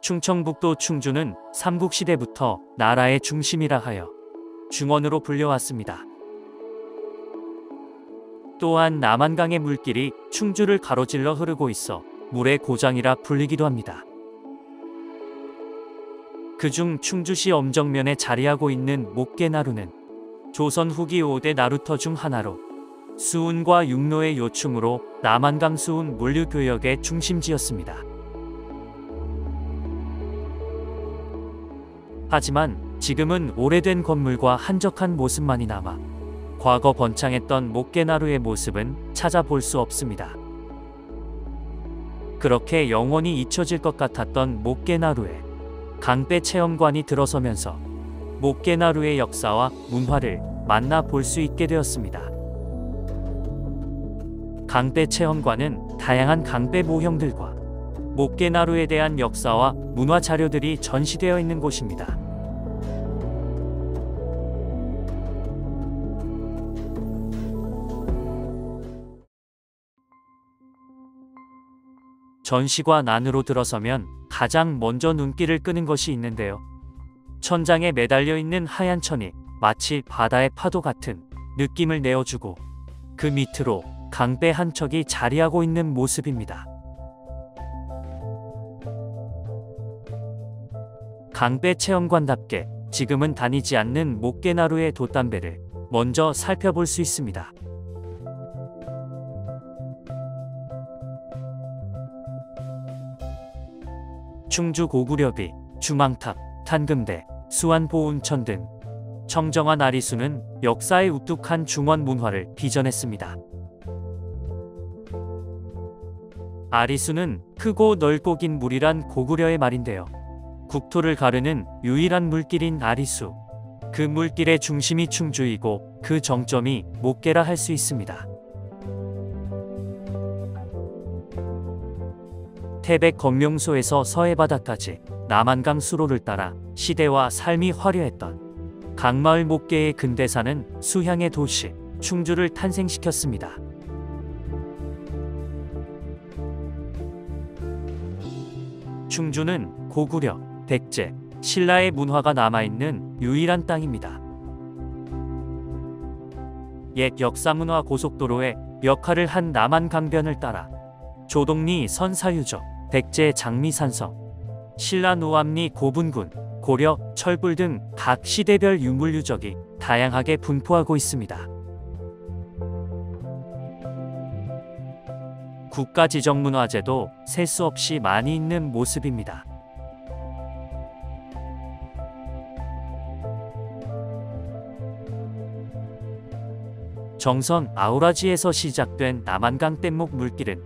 충청북도 충주는 삼국시대부터 나라의 중심이라 하여 중원으로 불려왔습니다. 또한 남한강의 물길이 충주를 가로질러 흐르고 있어 물의 고장이라 불리기도 합니다. 그중 충주시 엄정면에 자리하고 있는 목계나루는 조선 후기 5대 나루터 중 하나로 수운과 육로의 요충으로 남한강 수운 물류교역의 중심지였습니다. 하지만 지금은 오래된 건물과 한적한 모습만이 남아 과거 번창했던 목계나루의 모습은 찾아볼 수 없습니다. 그렇게 영원히 잊혀질 것 같았던 목계나루에 강배체험관이 들어서면서 목계나루의 역사와 문화를 만나볼 수 있게 되었습니다. 강배체험관은 다양한 강배 모형들과 목계나루에 대한 역사와 문화 자료들이 전시되어 있는 곳입니다. 전시관 안으로 들어서면 가장 먼저 눈길을 끄는 것이 있는데요. 천장에 매달려 있는 하얀 천이 마치 바다의 파도 같은 느낌을 내어주고 그 밑으로 강배 한 척이 자리하고 있는 모습입니다. 강배 체험관답게 지금은 다니지 않는 목계나루의 돛담배를 먼저 살펴볼 수 있습니다. 충주 고구려비, 주망탑, 탄금대, 수안보운천 등 청정한 아리수는 역사의 우뚝한 중원 문화를 빚어냈습니다. 아리수는 크고 넓고 긴 물이란 고구려의 말인데요. 국토를 가르는 유일한 물길인 아리수. 그 물길의 중심이 충주이고 그 정점이 목계라 할 수 있습니다. 태백 검명소에서 서해바다까지 남한강 수로를 따라 시대와 삶이 화려했던 강마을 목계의 근대사는 수향의 도시 충주를 탄생시켰습니다. 충주는 고구려, 백제, 신라의 문화가 남아있는 유일한 땅입니다. 옛 역사문화 고속도로의 역할을 한 남한강변을 따라 조동리 선사유적, 백제 장미산성, 신라 노암리 고분군, 고려, 철불 등 각 시대별 유물 유적이 다양하게 분포하고 있습니다. 국가지정문화재도 셀 수 없이 많이 있는 모습입니다. 정선 아우라지에서 시작된 남한강 뗏목 물길은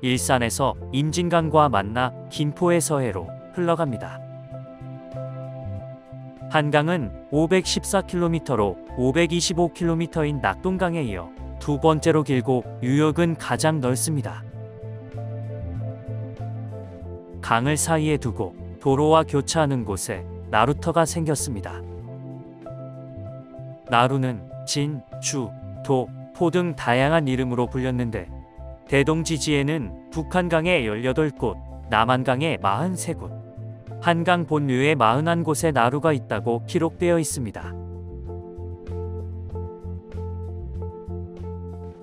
일산에서 임진강과 만나 김포의 서해로 흘러갑니다. 한강은 514km로 525km인 낙동강에 이어 두 번째로 길고 유역은 가장 넓습니다. 강을 사이에 두고 도로와 교차하는 곳에 나루터가 생겼습니다. 나루는 진, 주, 도, 포 등 다양한 이름으로 불렸는데 대동지지에는 북한강에 18곳, 남한강에 43곳, 한강 본류에 41곳의 나루가 있다고 기록되어 있습니다.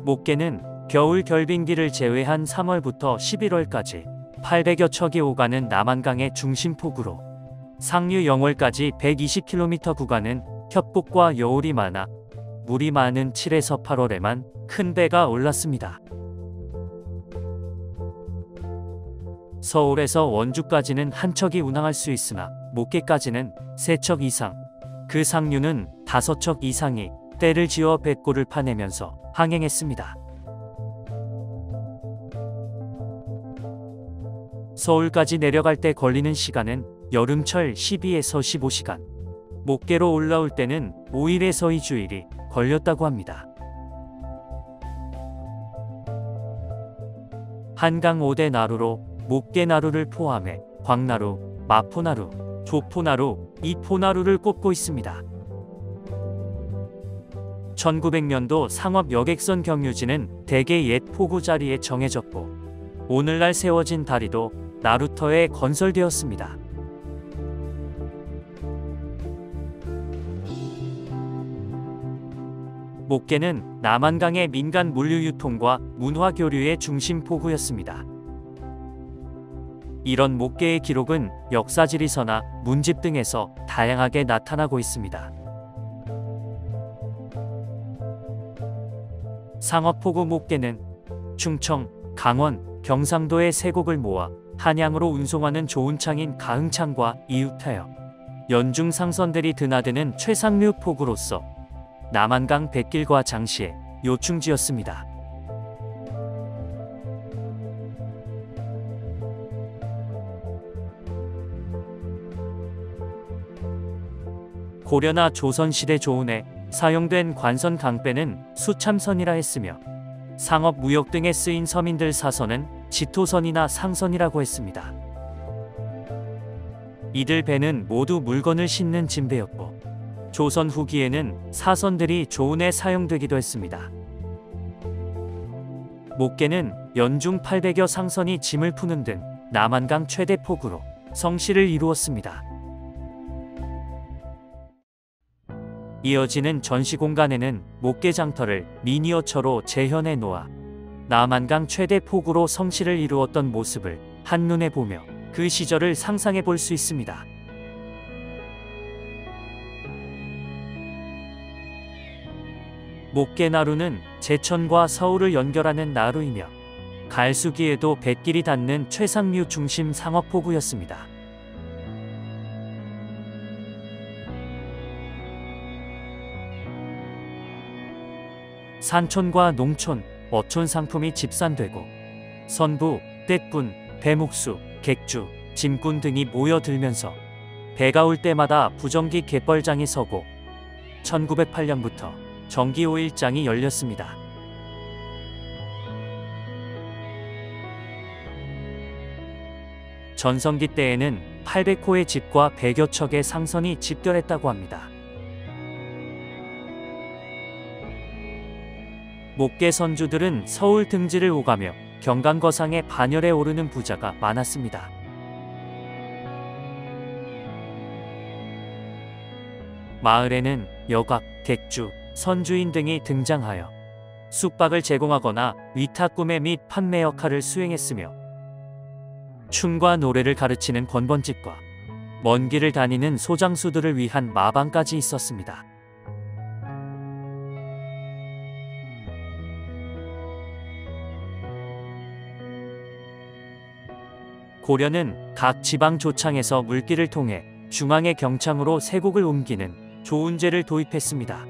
목계는 겨울 결빙기를 제외한 3월부터 11월까지 800여 척이 오가는 남한강의 중심폭우로 상류 영월까지 120km 구간은 협곡과 여울이 많아 물이 많은 7에서 8월에만 큰 배가 올랐습니다. 서울에서 원주까지는 한 척이 운항할 수 있으나 목계까지는 3척 이상, 그 상류는 5척 이상이 때를 지어 뱃골을 파내면서 항행했습니다. 서울까지 내려갈 때 걸리는 시간은 여름철 12에서 15시간, 목계로 올라올 때는 5일에서 2주일이 걸렸다고 합니다. 한강 5대 나루로 목계나루를 포함해 광나루, 마포나루, 조포나루, 이포나루를 꼽고 있습니다. 1900년도 상업 여객선 경유지는 대개 옛 포구 자리에 정해졌고 오늘날 세워진 다리도 나루터에 건설되었습니다. 목계는 남한강의 민간 물류 유통과 문화 교류의 중심 포구였습니다. 이런 목계의 기록은 역사지리서나 문집 등에서 다양하게 나타나고 있습니다. 상업포구 목계는 충청, 강원, 경상도의 세곡을 모아 한양으로 운송하는 조운창인 가흥창과 이웃하여 연중 상선들이 드나드는 최상류 포구로서 남한강 백길과 장시의 요충지였습니다. 고려나 조선시대 조운에 사용된 관선 강배는 수참선이라 했으며 상업 무역 등에 쓰인 서민들 사선은 지토선이나 상선이라고 했습니다. 이들 배는 모두 물건을 싣는 짐배였고 조선 후기에는 사선들이 조운에 사용되기도 했습니다. 목계는 연중 800여 상선이 짐을 푸는 등 남한강 최대 포구로 성씨를 이루었습니다. 이어지는 전시 공간에는 목계 장터를 미니어처로 재현해 놓아 남한강 최대 포구로 성씨를 이루었던 모습을 한눈에 보며 그 시절을 상상해 볼 수 있습니다. 목계나루는 제천과 서울을 연결하는 나루이며 갈수기에도 뱃길이 닿는 최상류 중심 상업포구였습니다. 산촌과 농촌, 어촌 상품이 집산되고 선부, 떼뿐, 배묵수, 객주, 짐꾼 등이 모여들면서 배가 올 때마다 부정기 갯벌장이 서고 1908년부터 정기 5일장이 열렸습니다. 전성기 때에는 800호의 집과 100여 척의 상선이 집결했다고 합니다. 목계 선주들은 서울 등지를 오가며 경강거상의 반열에 오르는 부자가 많았습니다. 마을에는 여각, 객주, 선주인 등이 등장하여 숙박을 제공하거나 위탁 구매 및 판매 역할을 수행했으며 춤과 노래를 가르치는 권번집과 먼 길을 다니는 소장수들을 위한 마방까지 있었습니다. 고려는 각 지방 조창에서 물길을 통해 중앙의 경창으로 세곡을 옮기는 조운제를 도입했습니다.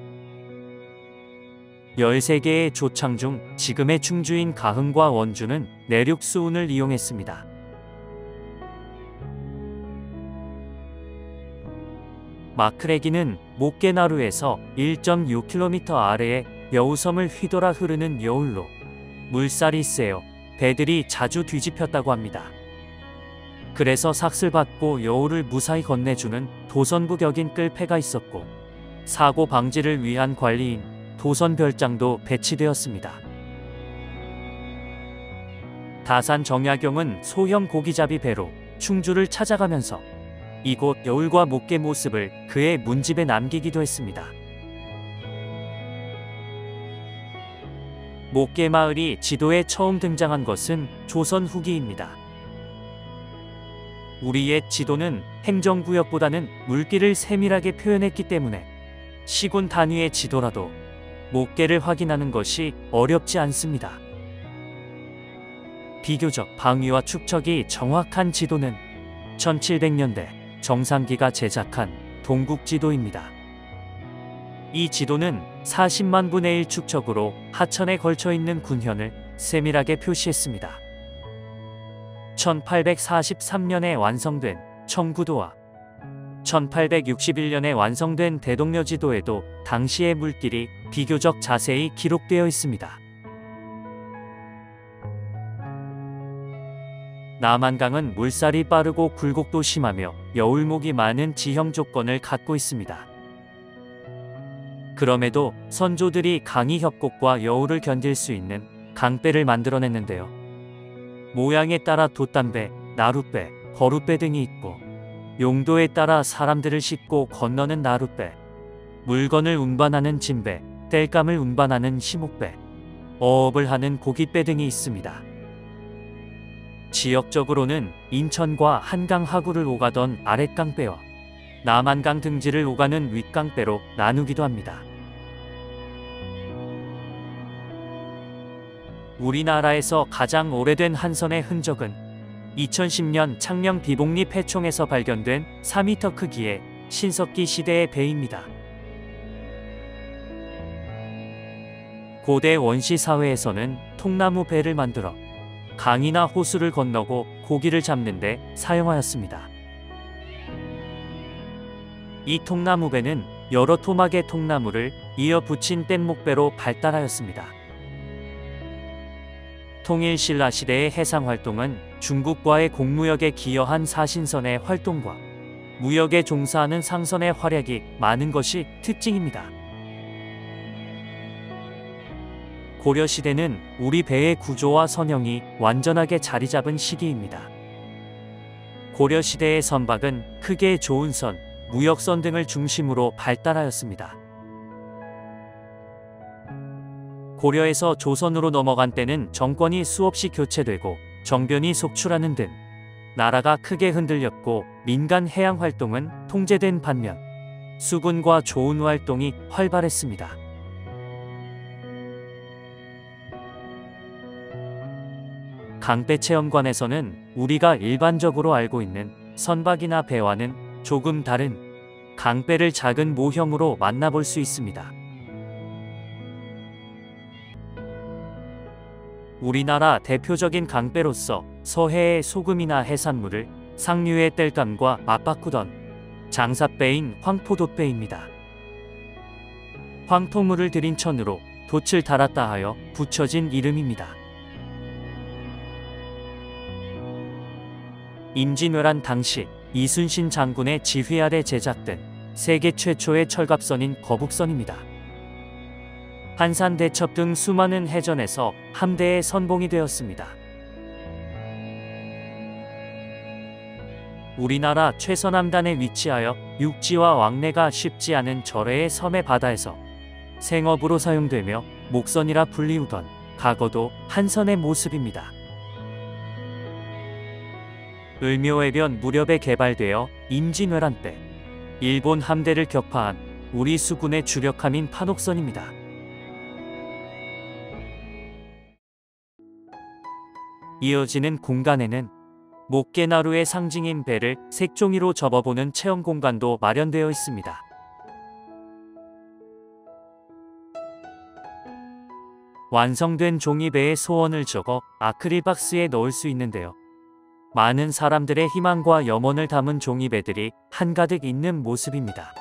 13개의 조창 중 지금의 충주인 가흥과 원주는 내륙 수운을 이용했습니다. 마크레기는 목계나루에서 1.6km 아래에 여우섬을 휘돌아 흐르는 여울로 물살이 세어 배들이 자주 뒤집혔다고 합니다. 그래서 삭슬 받고 여울을 무사히 건네주는 도선부 격인 끌패가 있었고 사고 방지를 위한 관리인 도선별장도 배치되었습니다. 다산 정약용은 소형 고기잡이 배로 충주를 찾아가면서 이곳 여울과 목계 모습을 그의 문집에 남기기도 했습니다. 목계 마을이 지도에 처음 등장한 것은 조선 후기입니다. 우리 옛 지도는 행정구역보다는 물길을 세밀하게 표현했기 때문에 시군 단위의 지도라도 목계를 확인하는 것이 어렵지 않습니다. 비교적 방위와 축척이 정확한 지도는 1700년대 정상기가 제작한 동국지도입니다. 이 지도는 40만 분의 1 축척으로 하천에 걸쳐 있는 군현을 세밀하게 표시했습니다. 1843년에 완성된 청구도와 1861년에 완성된 대동여지도에도 당시의 물길이 비교적 자세히 기록되어 있습니다. 남한강은 물살이 빠르고 굴곡도 심하며 여울목이 많은 지형 조건을 갖고 있습니다. 그럼에도 선조들이 강의 협곡과 여울을 견딜 수 있는 강배를 만들어냈는데요. 모양에 따라 돛담배, 나룻배, 거룻배 등이 있고 용도에 따라 사람들을 싣고 건너는 나룻배, 물건을 운반하는 짐배, 땔감을 운반하는 시목배, 어업을 하는 고깃배 등이 있습니다. 지역적으로는 인천과 한강 하구를 오가던 아랫강배와 남한강 등지를 오가는 윗강배로 나누기도 합니다. 우리나라에서 가장 오래된 한선의 흔적은 2010년 창녕 비봉리 폐총에서 발견된 4m 크기의 신석기 시대의 배입니다. 고대 원시 사회에서는 통나무 배를 만들어 강이나 호수를 건너고 고기를 잡는 데 사용하였습니다. 이 통나무 배는 여러 토막의 통나무를 이어 붙인 뗏목배로 발달하였습니다. 통일신라 시대의 해상 활동은 중국과의 공무역에 기여한 사신선의 활동과 무역에 종사하는 상선의 활약이 많은 것이 특징입니다. 고려시대는 우리 배의 구조와 선형이 완전하게 자리잡은 시기입니다. 고려시대의 선박은 크게 좋은 선, 무역선 등을 중심으로 발달하였습니다. 고려에서 조선으로 넘어간 때는 정권이 수없이 교체되고 정변이 속출하는 등 나라가 크게 흔들렸고 민간 해양 활동은 통제된 반면 수군과 조운 활동이 활발했습니다. 강배 체험관에서는 우리가 일반적으로 알고 있는 선박이나 배와는 조금 다른 강배를 작은 모형으로 만나볼 수 있습니다. 우리나라 대표적인 강배로서 서해의 소금이나 해산물을 상류의 땔감과 맞바꾸던 장삿배인 황포돛배입니다. 황토물을 들인 천으로 돛을 달았다 하여 붙여진 이름입니다. 임진왜란 당시 이순신 장군의 지휘 아래 제작된 세계 최초의 철갑선인 거북선입니다. 한산 대첩 등 수많은 해전에서 함대의 선봉이 되었습니다. 우리나라 최서남단에 위치하여 육지와 왕래가 쉽지 않은 절해의 섬의 바다에서 생업으로 사용되며 목선이라 불리우던 과거도 한선의 모습입니다. 을묘해변 무렵에 개발되어 임진왜란 때 일본 함대를 격파한 우리 수군의 주력함인 판옥선입니다. 이어지는 공간에는 목깨나루의 상징인 배를 색종이로 접어보는 체험 공간도 마련되어 있습니다. 완성된 종이배의 소원을 적어 아크릴 박스에 넣을 수 있는데요. 많은 사람들의 희망과 염원을 담은 종이배들이 한가득 있는 모습입니다.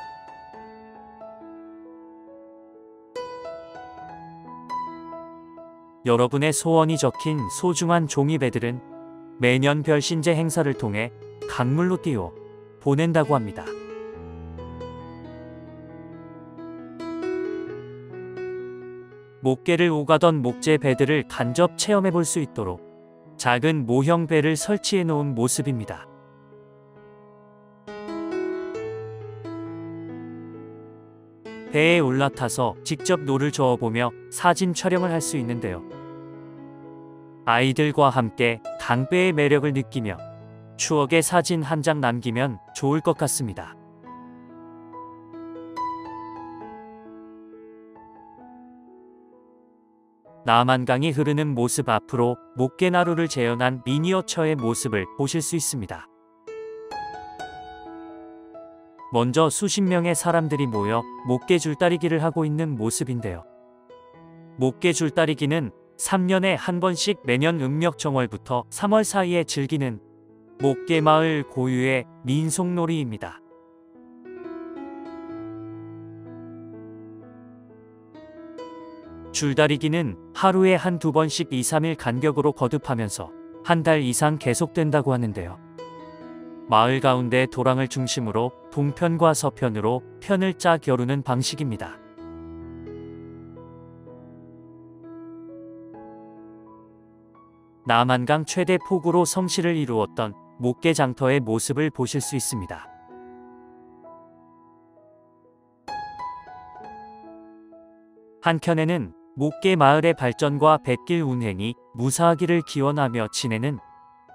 여러분의 소원이 적힌 소중한 종이배들은 매년 별신제 행사를 통해 강물로 띄워 보낸다고 합니다. 목계를 오가던 목재 배들을 간접 체험해 볼 수 있도록 작은 모형 배를 설치해 놓은 모습입니다. 배에 올라타서 직접 노를 저어보며 사진 촬영을 할 수 있는데요. 아이들과 함께 강배의 매력을 느끼며 추억의 사진 한 장 남기면 좋을 것 같습니다. 남한강이 흐르는 모습 앞으로 목깨나루를 재현한 미니어처의 모습을 보실 수 있습니다. 먼저 수십 명의 사람들이 모여 목깨 줄다리기를 하고 있는 모습인데요. 목깨 줄다리기는 3년에 한 번씩 매년 음력 정월부터 3월 사이에 즐기는 목깨마을 고유의 민속놀이입니다. 줄다리기는 하루에 한두 번씩 2-3일 간격으로 거듭하면서 한 달 이상 계속된다고 하는데요. 마을 가운데 도랑을 중심으로 동편과 서편으로 편을 짜 겨루는 방식입니다. 남한강 최대 폭우로 성시를 이루었던 목깨장터의 모습을 보실 수 있습니다. 한켠에는 목계 마을의 발전과 뱃길 운행이 무사하기를 기원하며 지내는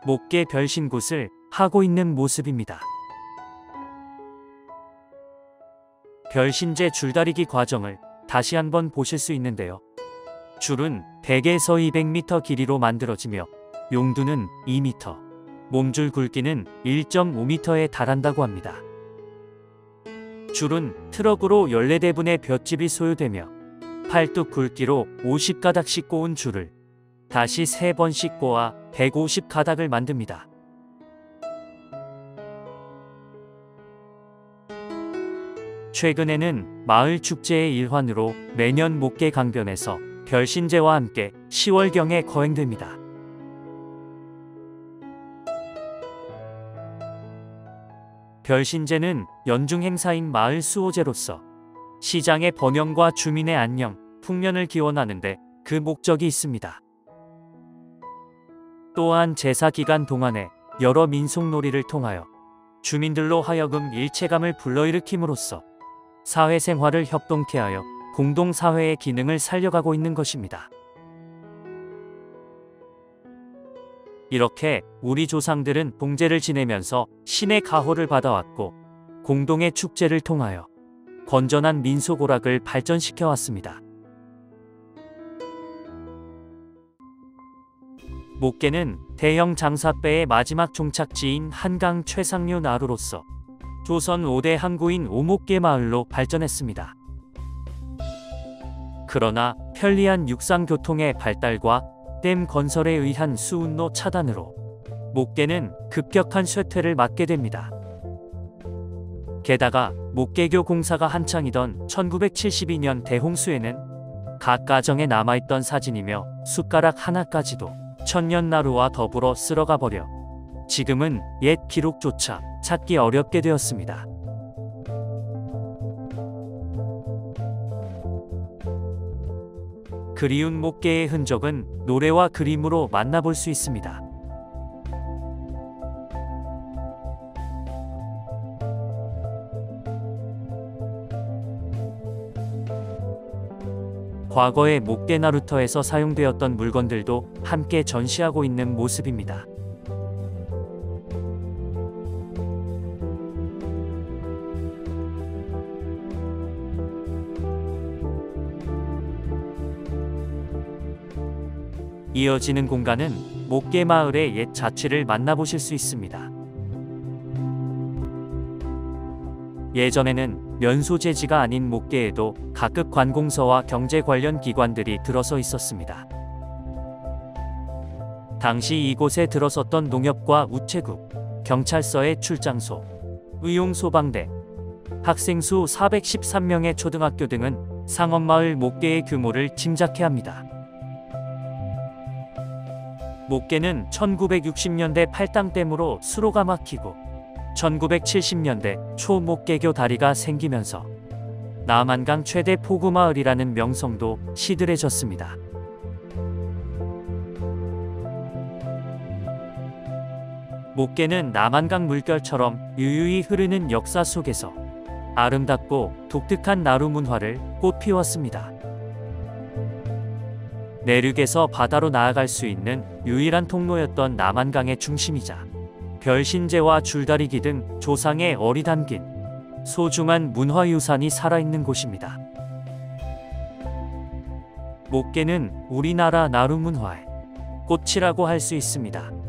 목계 별신굿을 하고 있는 모습입니다. 별신제 줄다리기 과정을 다시 한번 보실 수 있는데요. 줄은 100에서 200m 길이로 만들어지며 용두는 2m, 몸줄 굵기는 1.5m에 달한다고 합니다. 줄은 트럭으로 14대분의 볏짚이 소요되며 팔뚝 굵기로 50가닥씩 꼬은 줄을 다시 3번씩 꼬아 150가닥을 만듭니다. 최근에는 마을 축제의 일환으로 매년 목계 강변에서 별신제와 함께 10월경에 거행됩니다. 별신제는 연중 행사인 마을 수호제로서 시장의 번영과 주민의 안녕, 풍년을 기원하는데 그 목적이 있습니다. 또한 제사 기간 동안에 여러 민속놀이를 통하여 주민들로 하여금 일체감을 불러일으킴으로써 사회생활을 협동케 하여 공동사회의 기능을 살려가고 있는 것입니다. 이렇게 우리 조상들은 봉제를 지내면서 신의 가호를 받아왔고 공동의 축제를 통하여 건전한 민속오락을 발전시켜 왔습니다. 목계는 대형 장사배의 마지막 종착지인 한강 최상류 나루로서 조선 5대 항구인 오목계 마을로 발전했습니다. 그러나 편리한 육상교통의 발달과 댐 건설에 의한 수운로 차단으로 목계는 급격한 쇠퇴를 맞게 됩니다. 게다가 목계교 공사가 한창이던 1972년 대홍수에는 각 가정에 남아있던 사진이며 숟가락 하나까지도 천년나루와 더불어 쓸어가 버려 지금은 옛 기록조차 찾기 어렵게 되었습니다. 그리운 목계의 흔적은 노래와 그림으로 만나볼 수 있습니다. 과거의 목계 나루터에서 사용되었던 물건들도 함께 전시하고 있는 모습입니다. 이어지는 공간은 목계 마을의 옛 자취를 만나보실 수 있습니다. 예전에는 면소재지가 아닌 목계에도 각급 관공서와 경제 관련 기관들이 들어서 있었습니다. 당시 이곳에 들어섰던 농협과 우체국, 경찰서의 출장소, 의용소방대, 학생 수 413명의 초등학교 등은 상업마을 목계의 규모를 짐작케 합니다. 목계는 1960년대 팔당댐으로 수로가 막히고 1970년대 초 목계교 다리가 생기면서 남한강 최대 포구마을이라는 명성도 시들해졌습니다. 목계는 남한강 물결처럼 유유히 흐르는 역사 속에서 아름답고 독특한 나루 문화를 꽃피웠습니다. 내륙에서 바다로 나아갈 수 있는 유일한 통로였던 남한강의 중심이자 별신제와 줄다리기 등 조상의 어리 담긴 소중한 문화유산이 살아있는 곳입니다. 목계는 우리나라 나루 문화의 꽃이라고 할 수 있습니다.